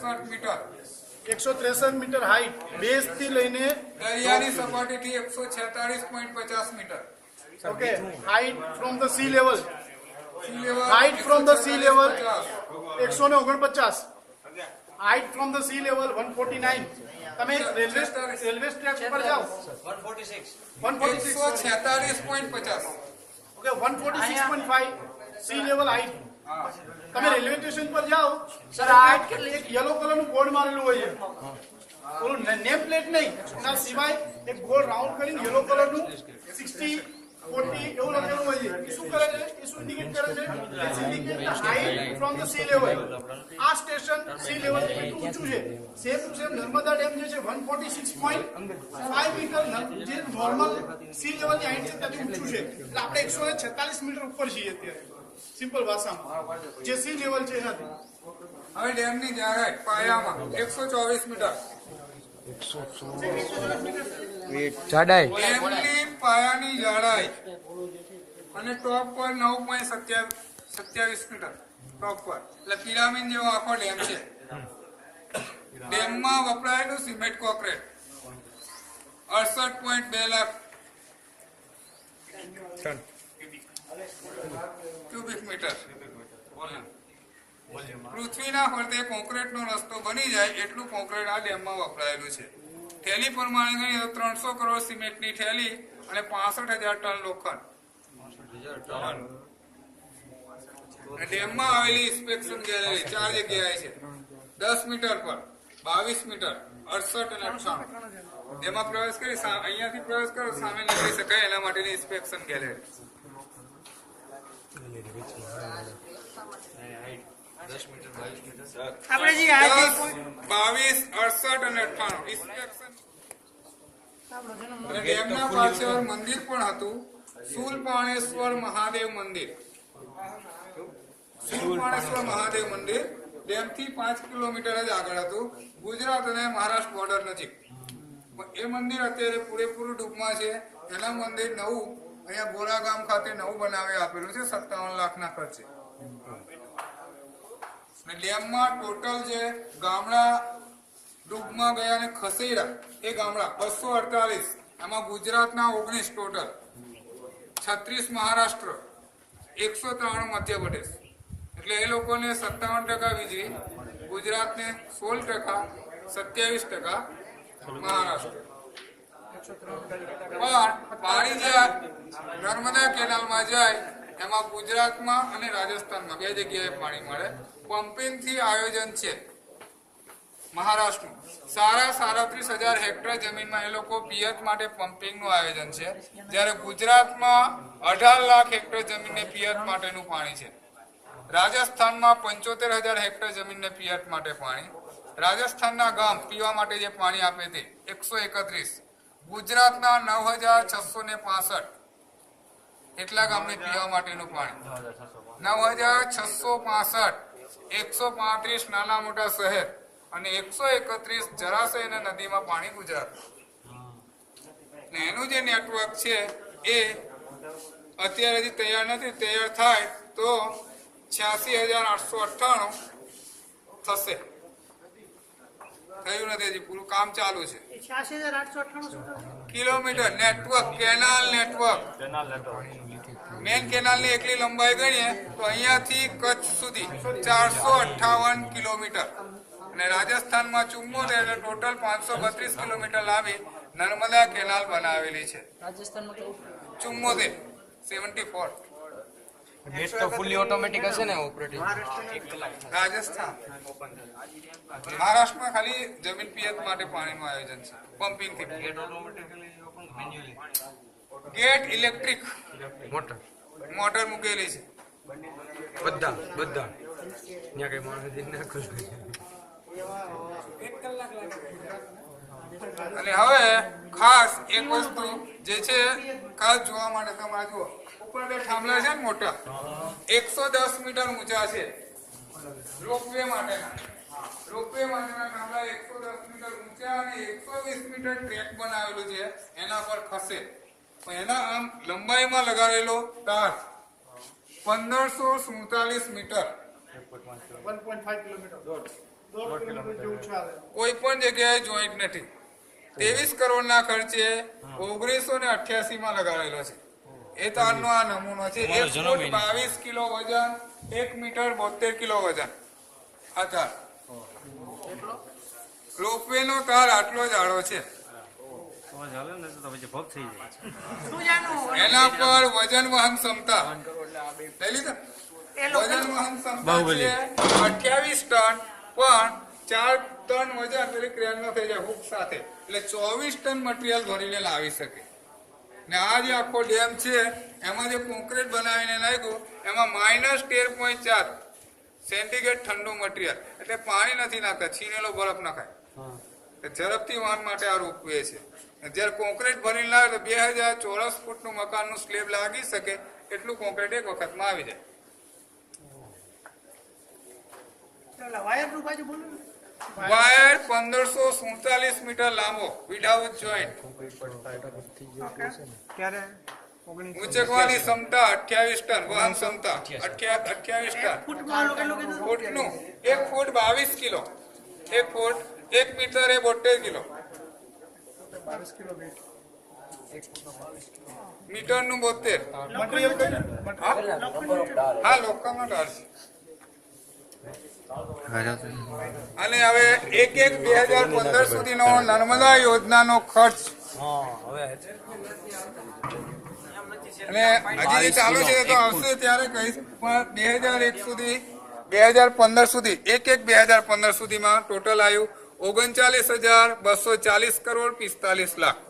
163 metre, 163 metre height base થી લઈને દરિયાની સપાટીથી 146.50 મીટર. Okay height from the sea level sea level height from the sea level 149. 149 height from the sea level 149 તમે railway track પર જાઓ 146 146.50. ઓકે 146.5 સી લેવલ હાઈટ તમે railway station પર જાઓ સર હાઈટ કેટલી એક યલો કલરનું બોર્ડ મારેલું હોય છે ઓલું નેમ પ્લેટ નહીં એના સિવાય એક ગોળ રાઉન્ડ કરીને યલો કલરનું 60 40 એવું લખેલું હોય છે એ શું કરે છે એ શું ઇન્ડિકેટ કરે છે it's indicate the height from the sea level આ સ્ટેશન સી લેવલ થી ઊંચું છે સેમ નર્મદા ડેમ જે છે 146.5 મીટર જે નોર્મલ સી લેવલ ની હાઈટ છે ત્યાંથી ઊંચું છે એટલે આપણે 146 મીટર ઉપર છીએ અત્યારે સિમ્પલ ભાષામાં જે સી લેવલ છે એનાથી હવે ડેમની જાડાઈ પાયામાં 124 મીટર. જાડાઈ ડેમની પાયાની જાડાઈ અને ટોપ પર 9.27 મીટર ટોપ પર, એટલે પિરામિડ જેવો આખો ડેમ છે. ડેમમાં વપરાયેલું cement concrete 68.2 lakh cubic metre. પૃથ્વીના ફરતે કોન્ક્રીટનો રસ્તો બની જાય એટલું કોન્ક્રીટ આ ડેમમાં વપરાયેલું છે. થેલી પ્રમાણે ગણીએ તો 300 કરોડ સિમેન્ટની થેલી અને 65,000 ટન લોખંડ. ડેમમાં આવેલી ઇન્સ્પેક્શન ગેલેરી 4 જગ્યાએ છે, 10 મીટર પર, 22 મીટર, 68 અને 98. જેમાં પ્રવેશ કરી અહીંયાથી પ્રવેશ કરો સામે નીકળી શકાય એના માટેની ઇન્સ્પેક્શન ગેલેરી. આપણે જે 22, 68 અને 98 ઇન્સ્પેક્શન. અને ડેમના પાછળ મંદિર પણ હતું, શૂલપાણેશ્વર મહાદેવ મંદિર. શૂલપાણેશ્વર મહાદેવ મંદિર ડેમથી 5 કિલોમીટર જ આગળ હતું, ગુજરાત અને મહારાષ્ટ્ર બોર્ડર નજીક. એ મંદિર અત્યારે પૂરેપૂરું ડૂબમાં છે. એના મંદિર નવું અહીંયા બોરા ગામ ખાતે નવું બનાવી આપેલું છે 57 લાખના ખર્ચે. ડેમમાં ટોટલ જે ગામડા ડૂબમાં ગયા અને ખસેડા એ ગામડા 248, એમાં ગુજરાતના 19 ટોટલ, 36 મહારાષ્ટ્ર, 193 મધ્યપ્રદેશ. એટલે એ લોકોને 57% વીજળી, ગુજરાતને 16%, 27% મહારાષ્ટ્ર. પણ પાણી જે નર્મદા કેનાલમાં જાય એમાં ગુજરાતમાં અને રાજસ્થાનમાં 2 જગ્યાએ પાણી મળે. પમ્પિંગ થી આયોજન છે મહારાષ્ટ્રનું 37,000 હેક્ટર જમીનમાં એ લોકો પિયત માટે પમ્પિંગ નું આયોજન છે, જ્યારે ગુજરાતમાં 18 લાખ હેક્ટર જમીનને પિયત માટેનું પાણી છે. રાજસ્થાનમાં 75,000 હેક્ટર જમીનને પિયત માટે પાણી. રાજસ્થાનના ગામ પીવા માટે જે પાણી આપે તે 131. ગુજરાતના 9,665 એટલા ગામને પીવા માટેનું પાણી. 9,665, 135 નાના મોટા શહેર અને 131 જળાશય અને નદીમાં પાણી ગુજરાત. એનું જે નેટવર્ક છે એ અત્યારે હજી તૈયાર નથી. તૈયાર થાય તો 86,898 થશે. થયું નથી, હજી પૂરું કામ ચાલુ છે. 86,898 kilometre network, canal network. Main કેનાલની એકલી લંબાઈ ગણીએ તો અહીંયાથી કચ્છ સુધી 458 કિલોમીટર અને રાજસ્થાનમાં 74 એટલે ટોટલ 532 કિલોમીટર લાંબી નર્મદા કેનાલ બનાવેલી છે. રાજસ્થાનમાં 74, 74. બેસ્ટ તો ફૂલી ઓટોમેટિક હશે ને ઓપરેટિંગ. રાજસ્થાન, મહારાષ્ટ્રમાં ખાલી જમીન પિયત માટે પાણીનું આયોજન છે પમ્પિંગ થી. ગેટ ઇલેક્ટ્રિક મોટર મૂકેલી છે બધા ત્યાં કઈ માણસ નાખો. અને હવે ખાસ એક વસ્તુ જે છે ખાસ જોવા માટે તમારે જુઓ ઉપર બે થાંભલા છે ને મોટા 110 મીટર ઊંચા છે. રોપવે માટેના થાંભલા 110 મીટર ઊંચા અને 120 મીટર ટ્રેક બનાવેલું છે એના પર ખસે. એના આમ લંબાઈમાં લગાવેલો તાર 1547 મીટર, 1.5 કિલોમીટર 10 કિલોમીટર જેવું ચાલે. કોઈ પણ જગ્યાએ જોઈન્ટ નથી. 23 કરોડના ખર્ચે 1988 માં લગાવેલો છે. એ તારનો આ નમૂનો છે. 1 ફૂટ 22 કિલો વજન, 1 મીટર 72 કિલો વજન. આ તાર રોપવેનો તાર આટલો જ આડો છે. શું જાણવું? એના પર વજન વહન ક્ષમતા લઈ લીધા. એ લોકો વજન વહન ક્ષમતા છે 28 ટન, પણ 4 ટન વજન પેલી ક્રેનનો થઈ જાય હુક સાથે, એટલે 24 ટન મટીરિયલ ભરીને લાવી શકે. ને આ જે આખો ડેમ છે એમાં જે કોન્ક્રીટ બનાવીને નાખ્યું એમાં -13.4 સેન્ટીગ્રેડ ઠંડુ મટીરિયલ, એટલે પાણી નથી નાખતા, છીનેલો બરફ નખાય. ઝડપથી વાહન માટે આ રોપવે છે. જ્યારે કોન્ક્રીટ ભરીને લાવે તો 2000 ચોરસ ફૂટનું મકાનનું સ્લેબ લાગી શકે એટલું કોન્ક્રીટ એક વખતમાં આવી જાય. ચાલો, વાયરનું બાજુ બોલો ને. વાયર 1547 મીટર લાંબો વિધાઉટ જોઈન્ટ. ક્યારે? ઉંચકવાની ક્ષમતા 28 ટન, વહન ક્ષમતા 28 ટન. ફૂટમાં કેટલું કીધું? ફૂટનું 1 ફૂટ 22 કિલો, 1 ફૂટ 1 મીટર એ 72 કિલો, 22 કિલો વેટ. મીટરનું 72. મટીરિયલ કયું? હા, લોખંડનો ઢાળ છે. અને હવે 1/1/2015 સુધીનો નર્મદા યોજનાનો ખર્ચ અને હજી જે ચાલુ છે તો આવશે ત્યારે કહીશ, પણ 2001 સુધી 2015 સુધી 1/1/2015 સુધીમાં ટોટલ આવ્યું 39,240 કરોડ 45 લાખ.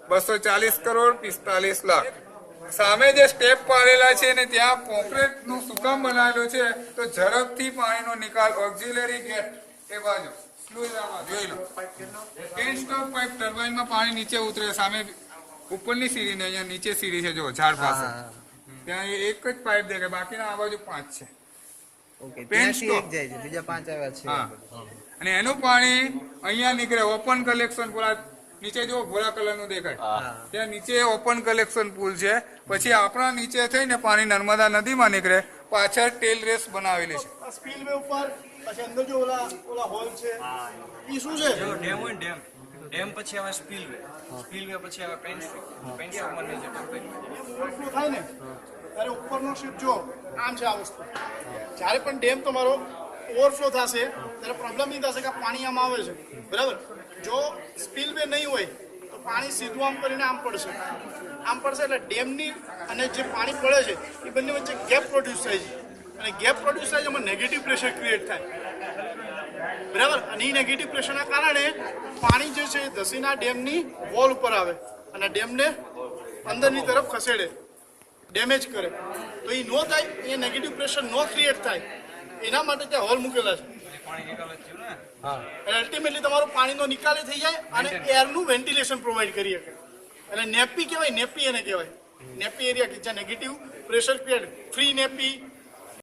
240 કરોડ 45 લાખ. સામે જે સ્ટેપ પાડેલા છે ને ત્યાં કોન્ક્રીટ નું સુકામ બનાવેલું છે તો ઝડપથી પાણીનો નિકાલ ઓક્ઝિલરી ગેટ એ બાજુ સ્લુઇસ આમાં જોઈ લો. પેન સ્ટોક પાઇપ ટર્બાઇનમાં પાણી નીચે ઉતરે. સામે ઉપરની સીડી ને અહીંયા નીચે સીડી છે જો ઝાડ પાસે, ત્યાં એક જ પાઇપ દેખાય, બાકીના આ બાજુ 5 છે. પેન સ્ટોક જાય છે, બીજા 5 આવ્યા છે. હા, અને એનું પાણી અહીંયા નીકળે ઓપન કલેક્શન. પૂરા નીચે જો ભૂરા કલરનું દેખાય ત્યાં નીચે ઓપન કલેક્શન પુલ છે. પછી આપણા નીચે થઈને પાણી નર્મદા નદીમાં નીકળે. પાછળ ટેલ રેસ બનાવેલી છે. આ સ્પીલવે ઉપર પછી અંદર જો ઓલા હોલ છે ઈ શું છે? ડેમ હોય ને ડેમ પછી આવે સ્પીલવે પછી આવે પેન્સ્ટોકમાં નીચે ઓવરફ્લો થાય ને ત્યારે ઉપરનો શીટ જો આમ છે આ વસ્તુ. જ્યારે પણ ડેમ તમારો ઓવરફ્લો થશે ત્યારે પ્રોબ્લેમ નહીં થશે કે આ પાણી આમ આવે છે, બરાબર. જો સ્પીલવે નહીં હોય તો પાણી સીધું આમ કરીને આમ પડશે એટલે ડેમની અને જે પાણી પડે છે એ બંને વચ્ચે ગેપ પ્રોડ્યુસ થાય છે, અને ગેપ પ્રોડ્યુસ થાય છે એમાં નેગેટિવ પ્રેશર ક્રિએટ થાય, બરાબર. અને એ નેગેટિવ પ્રેશરના કારણે પાણી જે છે એ ધસીના ડેમની વોલ ઉપર આવે અને ડેમને અંદરની તરફ ખસેડે, ડેમેજ કરે. તો એ નો થાય, એ નેગેટિવ પ્રેશર નો ક્રિએટ થાય એના માટે ત્યાં હોલ મૂકેલા છે. અલ્ટિમેટલી તમારું પાણીનો નિકાલ થઈ જાય અને એરનું વેન્ટિલેશન પ્રોવાઈડ કરી શકે. એટલે નેપી કહેવાય, નેપી એને કહેવાય નેપી એરિયા કે જ્યાં નેગેટિવ પ્રેશર ક્રિએટ. ફ્રી નેપી